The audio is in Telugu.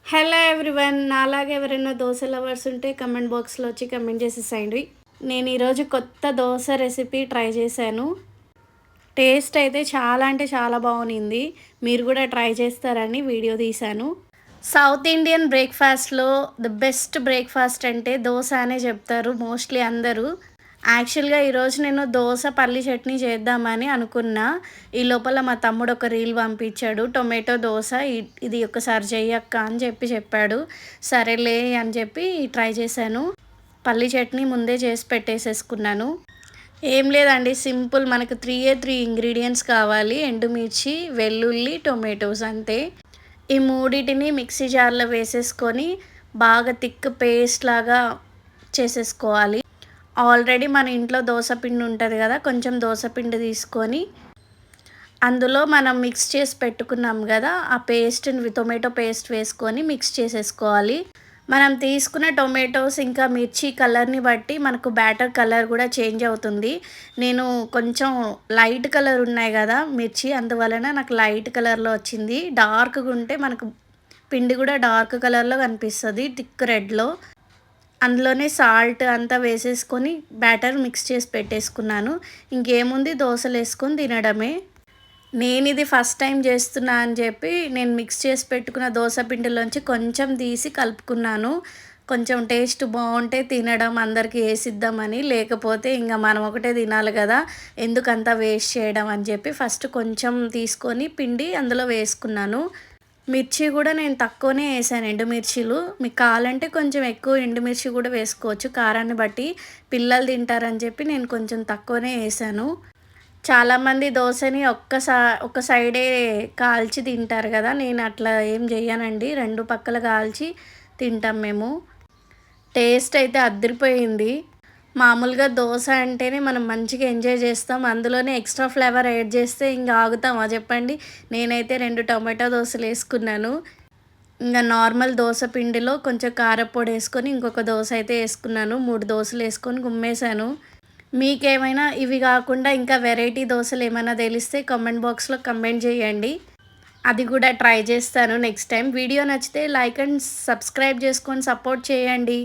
హలో ఎవ్రీవన్, నాలాగా ఎవరైనా దోశ లవర్స్ ఉంటే కమెంట్ బాక్స్లో వచ్చి కమెంట్ చేసేసేయండి. నేను ఈరోజు కొత్త దోశ రెసిపీ ట్రై చేశాను. టేస్ట్ అయితే చాలా అంటే చాలా బాగుంది. మీరు కూడా ట్రై చేస్తారని వీడియో తీశాను. సౌత్ ఇండియన్ బ్రేక్ఫాస్ట్లో ది బెస్ట్ బ్రేక్ఫాస్ట్ అంటే దోశ అనే చెప్తారు మోస్ట్లీ అందరూ. యాక్చువల్గా ఈరోజు నేను దోశ పల్లి చట్నీ చేద్దామని అనుకున్నా. ఈ లోపల మా తమ్ముడు ఒక రీల్ పంపించాడు, టొమాటో దోశ ఇది ఒకసారి చెయ్యక్క అని చెప్పాడు. సరేలే అని చెప్పి ట్రై చేశాను. పల్లి చట్నీ ముందే చేసి పెట్టేసేసుకున్నాను. ఏం లేదండి, సింపుల్. మనకు 3 ఇంగ్రీడియంట్స్ కావాలి: ఎండుమిర్చి, వెల్లుల్లి, టొమాటోస్, అంతే. ఈ మూడింటిని మిక్సీ జార్లో వేసేసుకొని బాగా థిక్ పేస్ట్ లాగా చేసేసుకోవాలి. ఆల్రెడీ మన ఇంట్లో దోసపిండి ఉంటుంది కదా, కొంచెం దోసపిండి తీసుకొని అందులో మనం మిక్స్ చేసి పెట్టుకున్నాం కదా ఆ పేస్ట్ని, టొమాటో పేస్ట్ వేసుకొని మిక్స్ చేసేసుకోవాలి. మనం తీసుకున్న టొమాటోస్ ఇంకా మిర్చి కలర్ని బట్టి మనకు బ్యాటర్ కలర్ కూడా చేంజ్ అవుతుంది. నేను కొంచెం లైట్ కలర్ ఉన్నాయి కదా మిర్చి, అందువలన నాకు లైట్ కలర్లో వచ్చింది. డార్క్గా ఉంటే మనకు పిండి కూడా డార్క్ కలర్లో కనిపిస్తుంది, థిక్ రెడ్లో. అందులోనే సాల్ట్ అంతా వేసేసుకొని బ్యాటర్ మిక్స్ చేసి పెట్టేసుకున్నాను. ఇంకేముంది, దోశలు వేసుకొని తినడమే. నేను ఇది ఫస్ట్ టైం చేస్తున్నా అని చెప్పి నేను మిక్స్ చేసి పెట్టుకున్న దోశ పిండిలోంచి కొంచెం తీసి కలుపుకున్నాను. కొంచెం టేస్ట్ బాగుంటే తినడం, అందరికీ వేసిద్దామని. లేకపోతే ఇంకా మనం ఒకటే తినాలి కదా, ఎందుకంతా వేస్ట్ చేయడం అని చెప్పి ఫస్ట్ కొంచెం తీసుకొని పిండి అందులో వేసుకున్నాను. మిర్చి కూడా నేను తక్కువనే వేసాను, ఎండుమిర్చీలు. మీకు కావాలంటే కొంచెం ఎక్కువ ఎండుమిర్చి కూడా వేసుకోవచ్చు, కారాన్ని బట్టి. పిల్లలు తింటారని చెప్పి నేను కొంచెం తక్కువనే వేసాను. చాలామంది దోశని ఒక సైడే కాల్చి తింటారు కదా, నేను అట్లా ఏం చెయ్యనండి, రెండు పక్కల కాల్చి తింటాం మేము. టేస్ట్ అయితే అదిరిపోయింది. మామూలుగా దోశ అంటేనే మనం మంచిగా ఎంజాయ్ చేస్తాం, అందులోనే ఎక్స్ట్రా ఫ్లేవర్ యాడ్ చేస్తే ఇంకా ఆగుతామా చెప్పండి. నేనైతే 2 టొమాటో దోశలు వేసుకున్నాను. ఇంకా నార్మల్ దోశ పిండిలో కొంచెం కారపొడి వేసుకొని ఇంకొక దోశ అయితే వేసుకున్నాను. 3 దోశలు వేసుకొని గుమ్మేశాను. మీకేమైనా ఇవి కాకుండా ఇంకా వెరైటీ దోశలు ఏమైనా తెలిస్తే కామెంట్ బాక్స్లో కమెంట్ చేయండి, అది కూడా ట్రై చేస్తాను నెక్స్ట్ టైం. వీడియో నచ్చితే లైక్ అండ్ సబ్స్క్రైబ్ చేసుకొని సపోర్ట్ చేయండి.